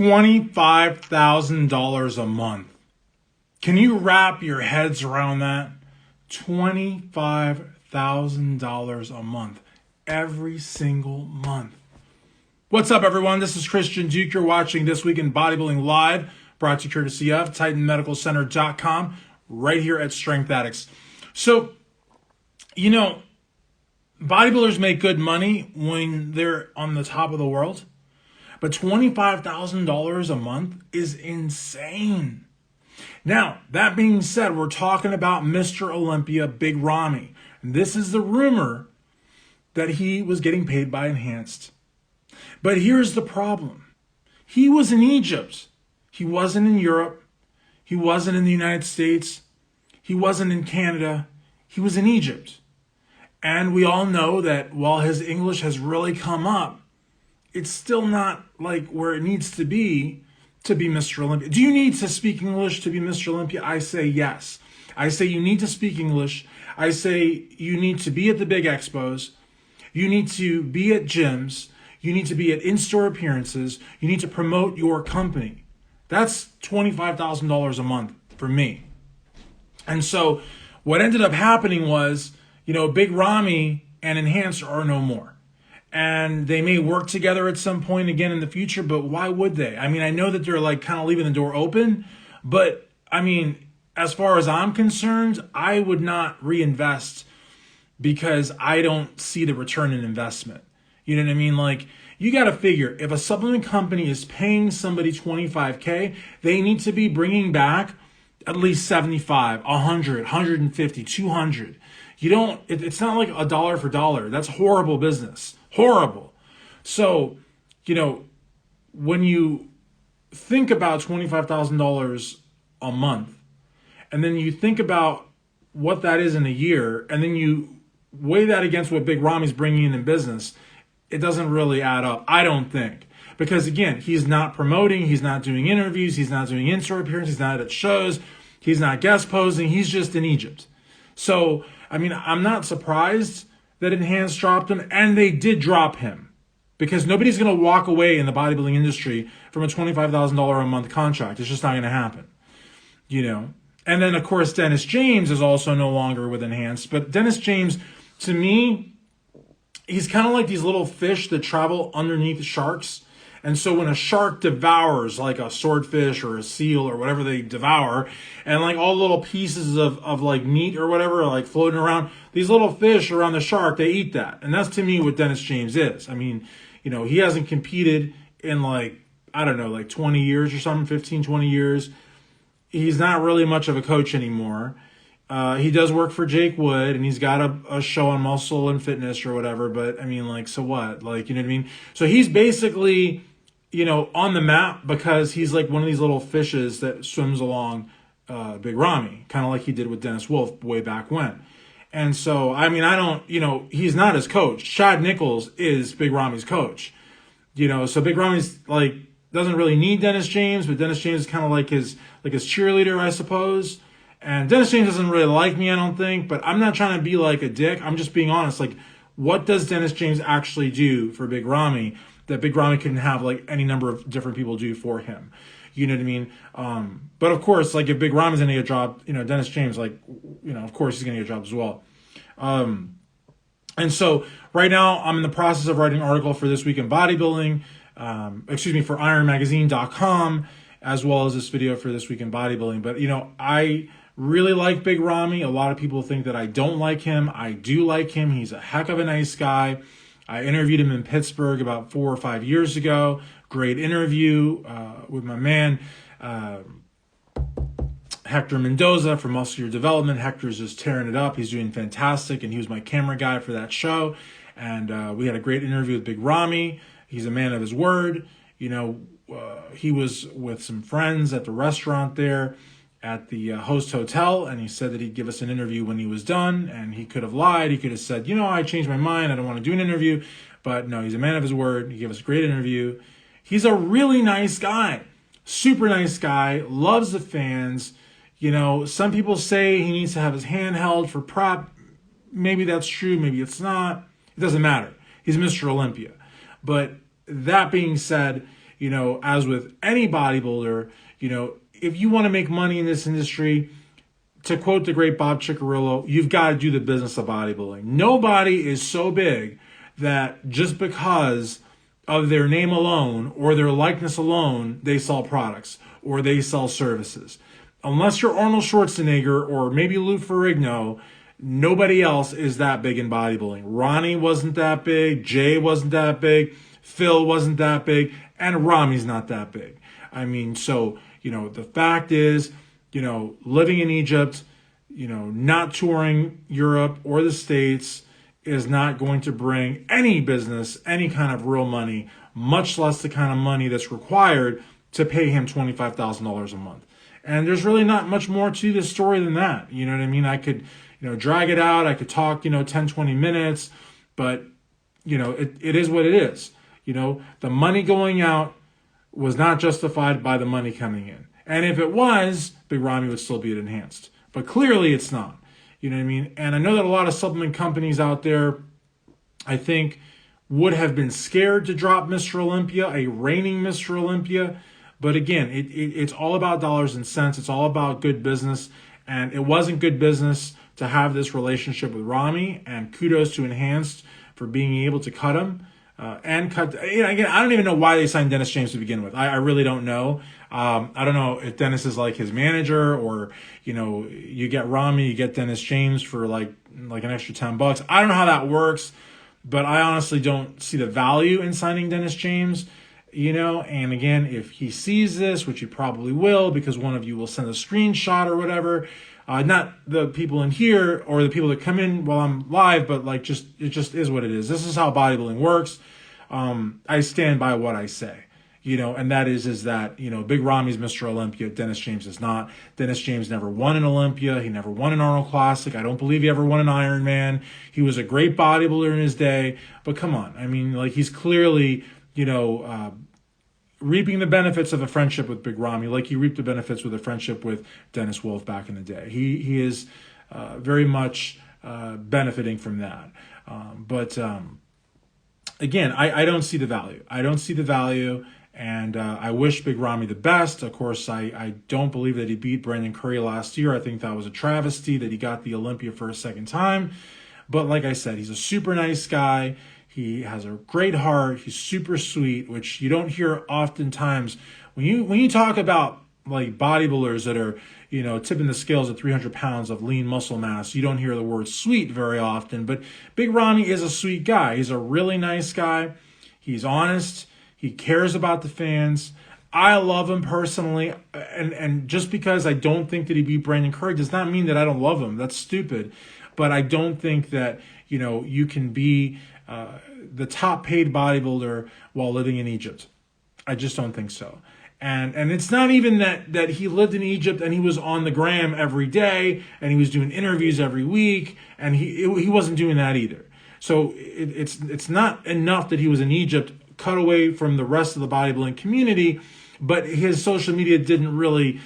$25,000 a month. Can you wrap your heads around that? $25,000 a month. Every single month. What's up, everyone? This is Christian Duke. You're watching This Week in Bodybuilding Live, brought to you courtesy of TitanMedicalCenter.com, right here at StrengthAddicts. So, bodybuilders make good money when they're on the top of the world, but $25,000 a month is insane. Now, that being said, we're talking about Mr. Olympia, Big Ramy. And this is the rumor that he was getting paid by Enhanced. But here's the problem. He was in Egypt. He wasn't in Europe. He wasn't in the United States. He wasn't in Canada. He was in Egypt. And we all know that while his English has really come up, it's still not like where it needs to be Mr. Olympia. Do you need to speak English to be Mr. Olympia? I say yes. I say you need to speak English. I say you need to be at the big expos. You need to be at gyms. You need to be at in-store appearances. You need to promote your company. That's $25,000 a month for me. And so what ended up happening was, Big Ramy and Enhanced are no more. And they may work together at some point again in the future, but why would they? I mean, I know that they're like kind of leaving the door open, but I mean, as far as I'm concerned, I would not reinvest because I don't see the return in investment. You know what I mean? Like, you got to figure, if a supplement company is paying somebody $25K, they need to be bringing back at least 75, 100, 150, 200. It's not like a dollar for dollar. That's horrible business. Horrible. So, when you think about $25,000 a month, and then you think about what that is in a year, and then you weigh that against what Big Ramy's bringing in business, it doesn't really add up, I don't think. Because again, he's not promoting, he's not doing interviews, he's not doing in-store appearances, he's not at shows, he's not guest posing, he's just in Egypt. So, I mean, I'm not surprised that Enhanced dropped him, and they did drop him. Because nobody's going to walk away in the bodybuilding industry from a $25,000 a month contract. It's just not going to happen. And then, of course, Dennis James is also no longer with Enhanced. But Dennis James, to me, he's kind of like these little fish that travel underneath sharks. And so when a shark devours like a swordfish or a seal or whatever they devour, and like all the little pieces of like meat or whatever are like floating around, these little fish around the shark, they eat that. And that's to me what Dennis James is. I mean, he hasn't competed in like 20 years or something, 15, 20 years. He's not really much of a coach anymore. He does work for Jake Wood, and he's got a show on muscle and fitness or whatever, but I mean, like, so what? Like, you know what I mean? So he's basically, on the map because he's like one of these little fishes that swims along Big Ramy, kind of like he did with Dennis Wolf way back when. And so, I mean, he's not his coach. Chad Nichols is Big Ramy's coach. So Big Ramy's like, doesn't really need Dennis James, but Dennis James is kind of like his cheerleader, I suppose. And Dennis James doesn't really like me, I don't think, but I'm not trying to be like a dick. I'm just being honest. Like, what does Dennis James actually do for Big Ramy that Big Ramy couldn't have like any number of different people do for him? You know what I mean? But of course, like if Big Ramy's going to get a job, Dennis James, like, of course he's going to get a job as well. And so right now I'm in the process of writing an article for This Week in Bodybuilding, for ironmagazine.com, as well as this video for This Week in Bodybuilding. But, I really like Big Ramy. A lot of people think that I don't like him. I do like him. He's a heck of a nice guy. I interviewed him in Pittsburgh about 4 or 5 years ago. Great interview with my man, Hector Mendoza from Muscular Development. Hector's just tearing it up. He's doing fantastic, and he was my camera guy for that show. And we had a great interview with Big Ramy. He's a man of his word. He was with some friends at the restaurant there at the host hotel, and he said that he'd give us an interview when he was done, and he could have lied. He could have said, I changed my mind. I don't want to do an interview. But no, he's a man of his word. He gave us a great interview. He's a really nice guy, super nice guy, loves the fans. Some people say he needs to have his hand held for prep. Maybe that's true. Maybe it's not. It doesn't matter. He's Mr. Olympia. But that being said, as with any bodybuilder, if you want to make money in this industry, to quote the great Bob Ciccarello, you've got to do the business of bodybuilding. Nobody is so big that just because of their name alone or their likeness alone, they sell products or they sell services. Unless you're Arnold Schwarzenegger or maybe Lou Ferrigno, nobody else is that big in bodybuilding. Ronnie wasn't that big. Jay wasn't that big. Phil wasn't that big. And Ramy's not that big. I mean, so, the fact is, living in Egypt, not touring Europe or the States is not going to bring any business, any kind of real money, much less the kind of money that's required to pay him $25,000 a month. And there's really not much more to this story than that. You know what I mean? I could, drag it out. I could talk, 10, 20 minutes, but, it is what it is. The money going out was not justified by the money coming in. And if it was, Big Ramy would still be at Enhanced. But clearly it's not. You know what I mean? And I know that a lot of supplement companies out there, I think, would have been scared to drop Mr. Olympia, a reigning Mr. Olympia. But again, it's all about dollars and cents. It's all about good business. And it wasn't good business to have this relationship with Ramy. And kudos to Enhanced for being able to cut him. Again, I don't even know why they signed Dennis James to begin with. I really don't know. I don't know if Dennis is like his manager or, you get Ramy, you get Dennis James for like an extra $10. I don't know how that works, but I honestly don't see the value in signing Dennis James, and again, if he sees this, which he probably will, because one of you will send a screenshot or whatever, not the people in here or the people that come in while I'm live, but it just is what it is. This is how bodybuilding works. I stand by what I say, and that is that, Big Ramy's Mr. Olympia, Dennis James is not. Dennis James never won an Olympia. He never won an Arnold Classic. I don't believe he ever won an Ironman. He was a great bodybuilder in his day, but come on. I mean, he's clearly, reaping the benefits of a friendship with Big Ramy, like he reaped the benefits with a friendship with Dennis Wolf back in the day. He is very much benefiting from that. But again, I don't see the value. I don't see the value, and I wish Big Ramy the best. Of course, I don't believe that he beat Brandon Curry last year. I think that was a travesty that he got the Olympia for a second time. But like I said, he's a super nice guy. He has a great heart. He's super sweet, which you don't hear oftentimes. When you talk about like bodybuilders that are, tipping the scales at 300 pounds of lean muscle mass, you don't hear the word sweet very often. But Big Ramy is a sweet guy. He's a really nice guy. He's honest. He cares about the fans. I love him personally. And just because I don't think that he beat Brandon Curry does not mean that I don't love him. That's stupid. But I don't think that, you can be the top paid bodybuilder while living in Egypt. I just don't think so. And it's not even that he lived in Egypt and he was on the gram every day and he was doing interviews every week, and he wasn't doing that either. So it's not enough that he was in Egypt, cut away from the rest of the bodybuilding community, but his social media didn't really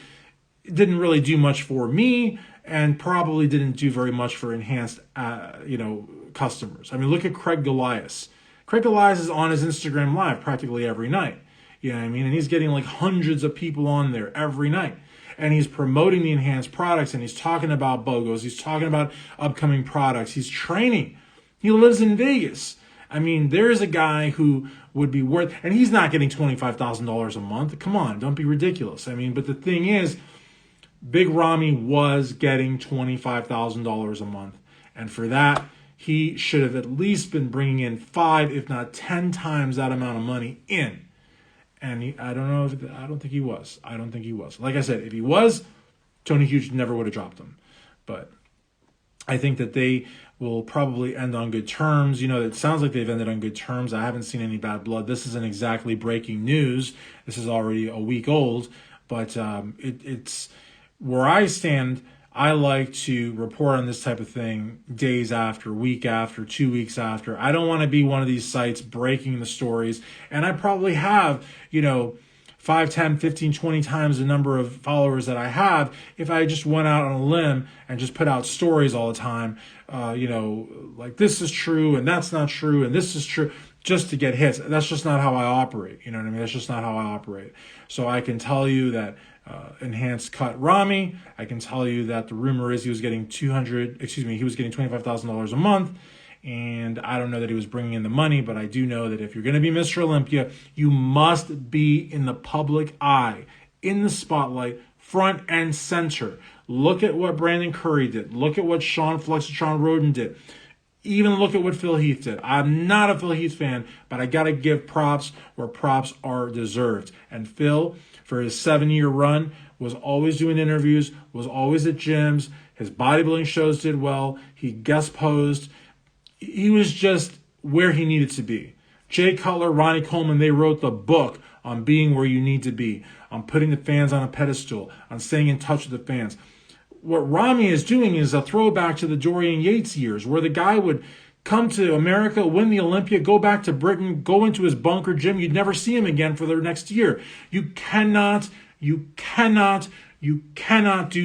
do much for me, and probably didn't do very much for Enhanced customers. I mean, look at Craig Goliath. Craig Goliath is on his Instagram Live practically every night. You know what I mean? And he's getting like hundreds of people on there every night. And he's promoting the Enhanced products, and he's talking about BOGOs. He's talking about upcoming products. He's training. He lives in Vegas. I mean, there's a guy who would be worth, and he's not getting $25,000 a month. Come on, don't be ridiculous. I mean, but the thing is, Big Ramy was getting $25,000 a month. And for that, he should have at least been bringing in 5, if not 10 times that amount of money in. And I don't think he was. I don't think he was. Like I said, if he was, Tony Hughes never would have dropped him. But I think that they will probably end on good terms. It sounds like they've ended on good terms. I haven't seen any bad blood. This isn't exactly breaking news. This is already a week old. But it's where I stand. I like to report on this type of thing days after, week after, 2 weeks after. I don't want to be one of these sites breaking the stories. And I probably have, 5, 10, 15, 20 times the number of followers that I have if I just went out on a limb and just put out stories all the time, like this is true and that's not true and this is true. just to get hits. That's just not how I operate. You know what I mean? That's just not how I operate. So I can tell you that Enhanced cut Ramy. I can tell you that the rumor is he was getting $25,000 a month. And I don't know that he was bringing in the money, but I do know that if you're going to be Mr. Olympia, you must be in the public eye, in the spotlight, front and center. Look at what Brandon Curry did. Look at what Sean Roden did. Even look at what Phil Heath did. I'm not a Phil Heath fan, but I got to give props where props are deserved. And Phil, for his 7-year run, was always doing interviews, was always at gyms. His bodybuilding shows did well. He guest posed. He was just where he needed to be. Jay Cutler, Ronnie Coleman, they wrote the book on being where you need to be, on putting the fans on a pedestal, on staying in touch with the fans. What Ramy is doing is a throwback to the Dorian Yates years, where the guy would come to America, win the Olympia, go back to Britain, go into his bunker gym. You'd never see him again for the next year. You cannot do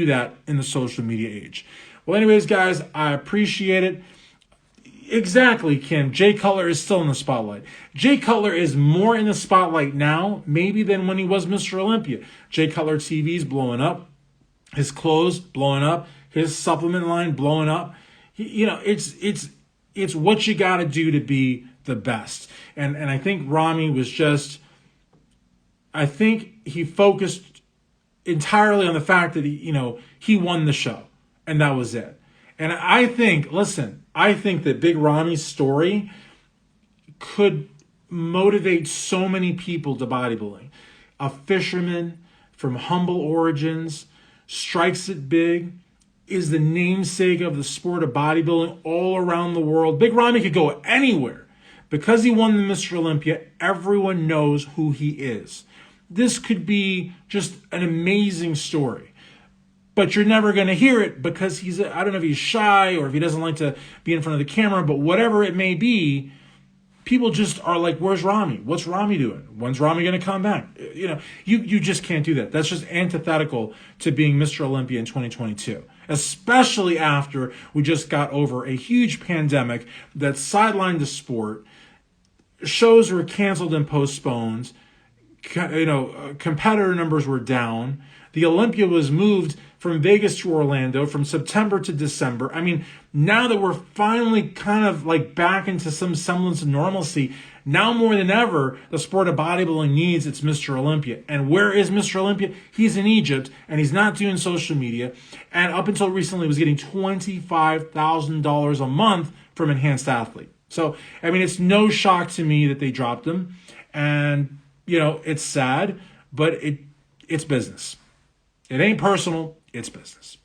that in the social media age. Well, anyways, guys, I appreciate it. Exactly, Kim. Jay Cutler is still in the spotlight. Jay Cutler is more in the spotlight now, maybe, than when he was Mr. Olympia. Jay Cutler TV's blowing up. His clothes blowing up. His supplement line blowing up. It's what you got to do to be the best. And I think Ramy was just, I think he focused entirely on the fact that he won the show, and that was it. And I think that Big Ramy's story could motivate so many people to bodybuilding. A fisherman from humble origins, strikes it big, is the namesake of the sport of bodybuilding all around the world. Big Ramy could go anywhere. Because he won the Mr. Olympia, everyone knows who he is. This could be just an amazing story. But you're never going to hear it because I don't know if he's shy or if he doesn't like to be in front of the camera, but whatever it may be, people just are like, where's Ramy? What's Ramy doing? When's Ramy going to come back? You just can't do that. That's just antithetical to being Mr. Olympia in 2022, especially after we just got over a huge pandemic that sidelined the sport. Shows were canceled and postponed. Competitor numbers were down. The Olympia was moved from Vegas to Orlando from September to December. I mean, now that we're finally kind of like back into some semblance of normalcy, now more than ever, the sport of bodybuilding needs its Mr. Olympia. And where is Mr. Olympia? He's in Egypt, and he's not doing social media. And up until recently, was getting $25,000 a month from Enhanced Athlete. So, I mean, it's no shock to me that they dropped him. And, it's sad, but it's business. It ain't personal, it's business.